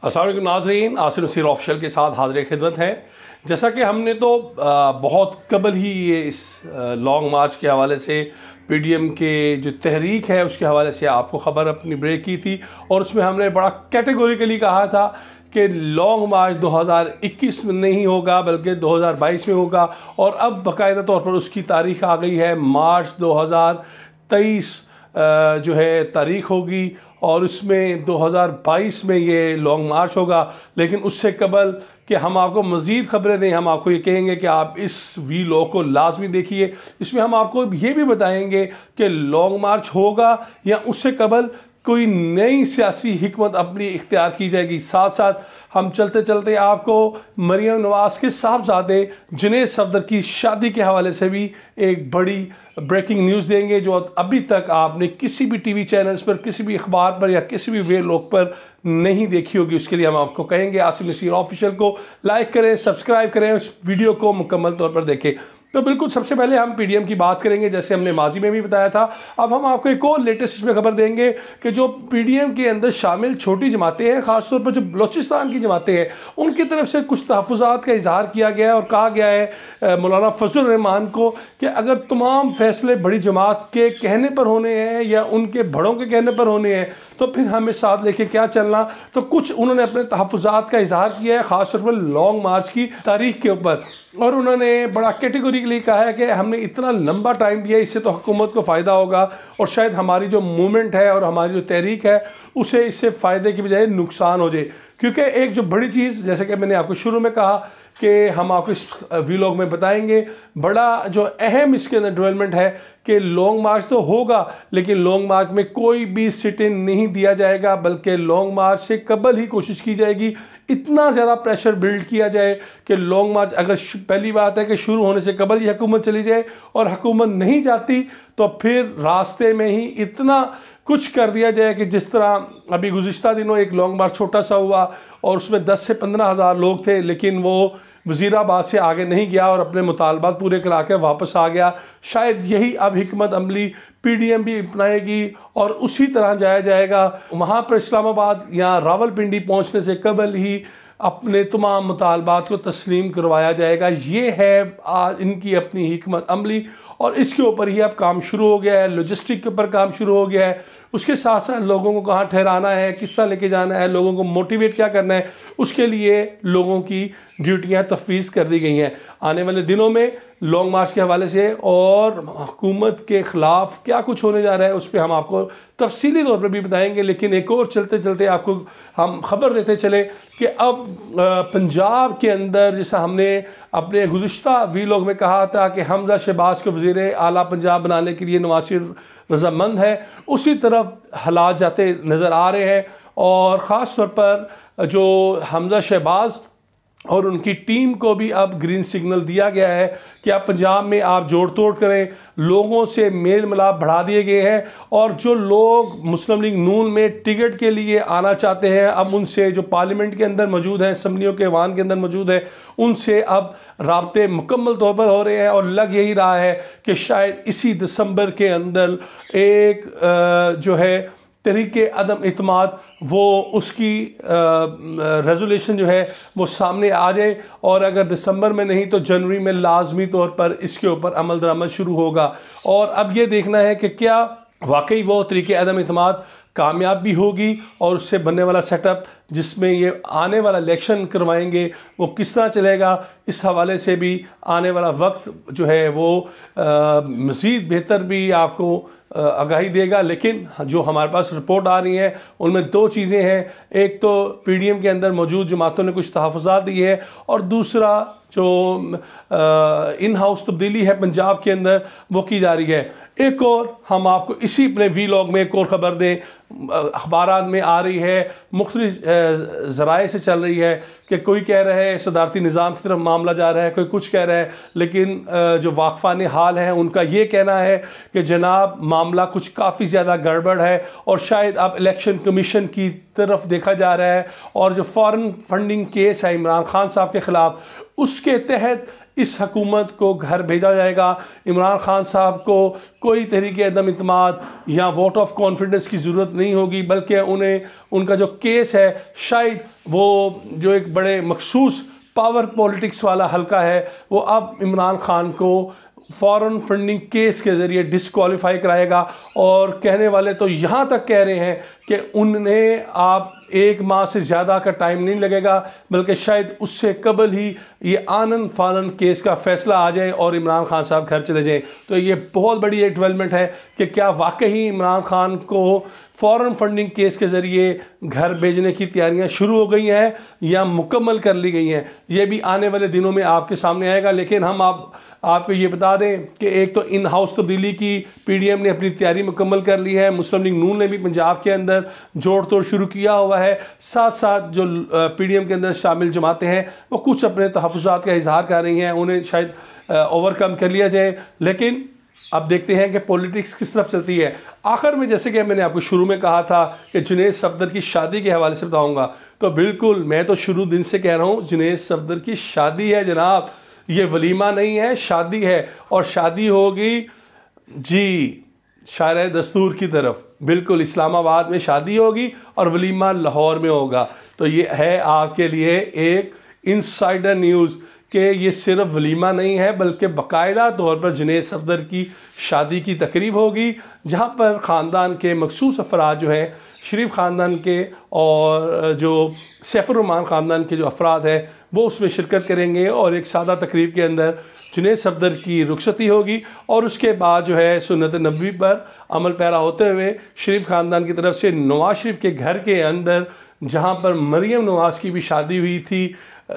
अस्सलाम वालेकुम नाज़रीन, आसिफ नसीर ऑफिशियल के साथ हाज़िर खिदमत है। जैसा कि हमने तो बहुत कबल ही ये इस लॉन्ग मार्च के हवाले से पीडीएम के जो तहरीक है उसके हवाले से आपको ख़बर अपनी ब्रेक की थी और उसमें हमने बड़ा कैटेगोरिकली कहा था कि लॉन्ग मार्च 2021 में नहीं होगा बल्कि 2022 में होगा। और अब बाकायदा तौर पर उसकी तारीख आ गई है, मार्च 2023 जो है तारीख होगी और उसमें 2022 में ये लॉन्ग मार्च होगा। लेकिन उससे कबल कि हम आपको मज़ीद ख़बरें दें, हम आपको ये कहेंगे कि आप इस वीलॉग को लाजमी देखिए। इसमें हम आपको ये भी बताएंगे कि लॉन्ग मार्च होगा या उससे कबल कोई नई सियासी हिकमत अपनी इख्तियार की जाएगी। साथ साथ हम चलते चलते आपको मरियम नवाज़ के साहबजादे जुनैद सफदर की शादी के हवाले से भी एक बड़ी ब्रेकिंग न्यूज़ देंगे जो अभी तक आपने किसी भी टीवी चैनल्स पर, किसी भी अखबार पर या किसी भी वीलॉग पर नहीं देखी होगी। उसके लिए हम आपको कहेंगे आसिफ नसीर ऑफिशियल को लाइक करें, सब्सक्राइब करें, उस वीडियो को मुकम्मल तौर पर देखें। तो बिल्कुल सबसे पहले हम पीडीएम की बात करेंगे, जैसे हमने माजी में भी बताया था। अब हम आपको एक और लेटेस्ट इसमें खबर देंगे कि जो पीडीएम के अंदर शामिल छोटी जमातें हैं, ख़ासतौर पर जो बलोचिस्तान की जमातें हैं, उनकी तरफ से कुछ तहफ़्फ़ुज़ात का इजहार किया गया है और कहा गया है मौलाना फजल रहमान को कि अगर तमाम फैसले बड़ी जमात के कहने पर होने हैं या उनके बड़ों के कहने पर होने हैं तो फिर हमें साथ लेके क्या चलना। तो कुछ उन्होंने अपने तहफ़्फ़ुज़ात का इजहार किया है, ख़ासतौर पर लॉन्ग मार्च की तारीख के ऊपर। और उन्होंने बड़ा कैटेगोरिकली कहा है कि हमने इतना लंबा टाइम दिया, इससे तो हुकूमत को फ़ायदा होगा और शायद हमारी जो मूवमेंट है और हमारी जो तहरीक है उसे इससे फ़ायदे की बजाय नुकसान हो जाए। क्योंकि एक जो बड़ी चीज़, जैसे कि मैंने आपको शुरू में कहा कि हम आपको इस वीलॉग में बताएंगे, बड़ा जो अहम इसके अंदर डेवलपमेंट है कि लॉन्ग मार्च तो होगा लेकिन लॉन्ग मार्च में कोई भी सिट इन नहीं दिया जाएगा, बल्कि लॉन्ग मार्च से कबल ही कोशिश की जाएगी इतना ज़्यादा प्रेशर बिल्ड किया जाए कि लॉन्ग मार्च, अगर पहली बात है कि शुरू होने से कबल ही हुकूमत चली जाए और हुकूमत नहीं जाती तो फिर रास्ते में ही इतना कुछ कर दिया जाए कि जिस तरह अभी गुज़िश्ता दिनों एक लॉन्ग मार्च छोटा सा हुआ और उसमें 10 से 15 हज़ार लोग थे, लेकिन वो वज़ीराबाद से आगे नहीं गया और अपने मुतालबात पूरे करा के वापस आ गया। शायद यही अब हिकमत अमली पीडीएम भी अपनाएगी और उसी तरह जाया जाएगा। वहाँ पर इस्लामाबाद या रावलपिंडी पहुँचने से कबल ही अपने तमाम मुतालबात को तस्लीम करवाया जाएगा। ये है इनकी अपनी हिकमत अमली और इसके ऊपर ही अब काम शुरू हो गया है, लॉजिस्टिक के ऊपर काम शुरू हो गया है। उसके साथ साथ लोगों को कहाँ ठहराना है, किस तरह लेके जाना है, लोगों को मोटिवेट क्या करना है, उसके लिए लोगों की ड्यूटियाँ तफवीज़ कर दी गई हैं। आने वाले दिनों में लॉन्ग मार्च के हवाले से और हुकूमत के ख़िलाफ़ क्या कुछ होने जा रहा है उस पर हम आपको तफसीली तौर पर भी बताएंगे। लेकिन एक और चलते चलते आपको हम खबर देते चले कि अब पंजाब के अंदर, जैसा हमने अपने गुज़िश्ता वीलॉग में कहा था कि हमजा शहबाज को वज़ीर आला पंजाब बनाने के लिए नवाज शरीफ रज़ामंद है, उसी तरफ हालात जाते नज़र आ रहे हैं। और ख़ास तौर पर जो हमजा शहबाज और उनकी टीम को भी अब ग्रीन सिग्नल दिया गया है कि आप पंजाब में आप जोड़ तोड़ करें, लोगों से मेल मिलाप बढ़ा दिए गए हैं और जो लोग मुस्लिम लीग नून में टिकट के लिए आना चाहते हैं अब उनसे, जो पार्लियामेंट के अंदर मौजूद हैं, असम्बलियों के ऐवान के अंदर मौजूद है, उनसे अब राब्ते मुकम्मल तौर पर हो रहे हैं। और लग यही रहा है कि शायद इसी दिसंबर के अंदर एक जो है तरीके अदम इत्माद वो उसकी रेजोल्यूशन जो है वो सामने आ जाए और अगर दिसंबर में नहीं तो जनवरी में लाजमी तौर पर इसके ऊपर अमल दरामद शुरू होगा। और अब ये देखना है कि क्या वाकई वो तरीके अदम इत्माद कामयाब भी होगी और उससे बनने वाला सेटअप जिसमें ये आने वाला इलेक्शन करवाएंगे वो किस तरह चलेगा। इस हवाले से भी आने वाला वक्त जो है वो मज़ीद बेहतर भी आपको आगाही देगा। लेकिन जो हमारे पास रिपोर्ट आ रही है उनमें दो चीज़ें हैं, एक तो पीडीएम के अंदर मौजूद जमातों ने कुछ तहफ़्फ़ुज़ात दिए हैं और दूसरा जो इन हाउस तब्दीली है पंजाब के अंदर वो की जा रही है। एक और हम आपको इसी अपने वीलॉग में एक और ख़बर दें, अखबारात में आ रही है, मुख्तलिफ ज़राए से चल रही है कि कोई कह रहा है सदारती निज़ाम की तरफ मामला जा रहा है, कोई कुछ कह रहा है, लेकिन जो वाक़फ़ान हाल है उनका ये कहना है कि जनाब मामला कुछ काफ़ी ज़्यादा गड़बड़ है और शायद अब इलेक्शन कमीशन की तरफ देखा जा रहा है और जो फ़ॉरेन फंडिंग केस है इमरान खान साहब के ख़िलाफ़ उसके तहत इस हुकूमत को घर भेजा जाएगा। इमरान खान साहब को कोई तरीके अदम इत्माद या वोट ऑफ कॉन्फिडेंस की ज़रूरत नहीं होगी, बल्कि उन्हें उनका जो केस है शायद वो जो एक बड़े मखसूस पावर पॉलिटिक्स वाला हल्का है वो अब इमरान खान को फॉरेन फंडिंग केस के ज़रिए डिस्क्वालीफाई कराएगा। और कहने वाले तो यहाँ तक कह रहे हैं कि उन्हें आप 1 माह से ज़्यादा का टाइम नहीं लगेगा, बल्कि शायद उससे कबल ही ये आनन फानन केस का फ़ैसला आ जाए और इमरान खान साहब घर चले जाएं। तो ये बहुत बड़ी एक डेवलपमेंट है कि क्या वाकई इमरान खान को फॉरेन फंडिंग केस के ज़रिए घर भेजने की तैयारियां शुरू हो गई हैं या मुकम्मल कर ली गई हैं, ये भी आने वाले दिनों में आपके सामने आएगा। लेकिन हम आपको ये बता दें कि एक तो इन हाउस तब्दीली की पीडीएम ने अपनी तैयारी मुकम्मल कर ली है, मुस्लिम लीग नून ने भी पंजाब के अंदर जोड़ तोड़ शुरू किया हुआ है। साथ साथ जो पीडीएम के अंदर शामिल जमातें हैं वो कुछ अपने तहफ़्फ़ुज़ात का इजहार कर रही हैं, उन्हें शायद ओवरकम कर लिया जाए। लेकिन अब देखते हैं कि पॉलिटिक्स किस तरफ चलती है। आखिर में जैसे कि मैंने आपको शुरू में कहा था कि जुनैद सफदर की शादी के हवाले से बताऊंगा, तो बिल्कुल मैं तो शुरू दिन से कह रहा हूँ जुनैद सफदर की शादी है जनाब, ये वलीमा नहीं है, शादी है। और शादी होगी जी शायर दस्तूर की तरफ, बिल्कुल इस्लामाबाद में शादी होगी और वलीमा लाहौर में होगा। तो ये है आपके लिए एक इनसाइडर न्यूज़ कि ये सिर्फ वलीमा नहीं है बल्कि बाकायदा तौर पर जुनैद सफदर की शादी की तकरीब होगी, जहाँ पर ख़ानदान के मखसूस अफराद जो हैं, शरीफ ख़ानदान के और जो सैफुर्रहमान ख़ानदान के जो अफराद हैं वो उसमें शिरकत करेंगे। और एक सादा तकरीब के अंदर जुनैद सफदर की रुखसती होगी और उसके बाद जो है सुन्नत नबवी पर अमल पैरा होते हुए शरीफ ख़ानदान की तरफ से नवाज शरीफ के घर के अंदर, जहाँ पर मरियम नवाज़ की भी शादी हुई थी,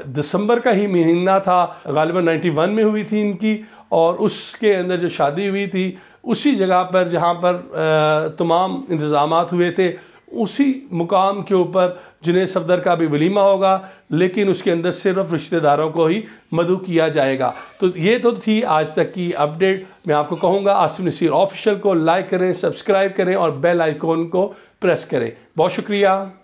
दिसंबर का ही महीना था, गालिबन 91 में हुई थी इनकी, और उसके अंदर जो शादी हुई थी उसी जगह पर जहाँ पर तमाम इंतज़ामात हुए थे, उसी मुकाम के ऊपर जुनैद सफदर का भी वलीमा होगा, लेकिन उसके अंदर सिर्फ रिश्तेदारों को ही मदऊ किया जाएगा। तो ये तो थी आज तक की अपडेट। मैं आपको कहूँगा आसिफ नसीर ऑफिशियल को लाइक करें, सब्सक्राइब करें और बेल आइकॉन को प्रेस करें। बहुत शुक्रिया।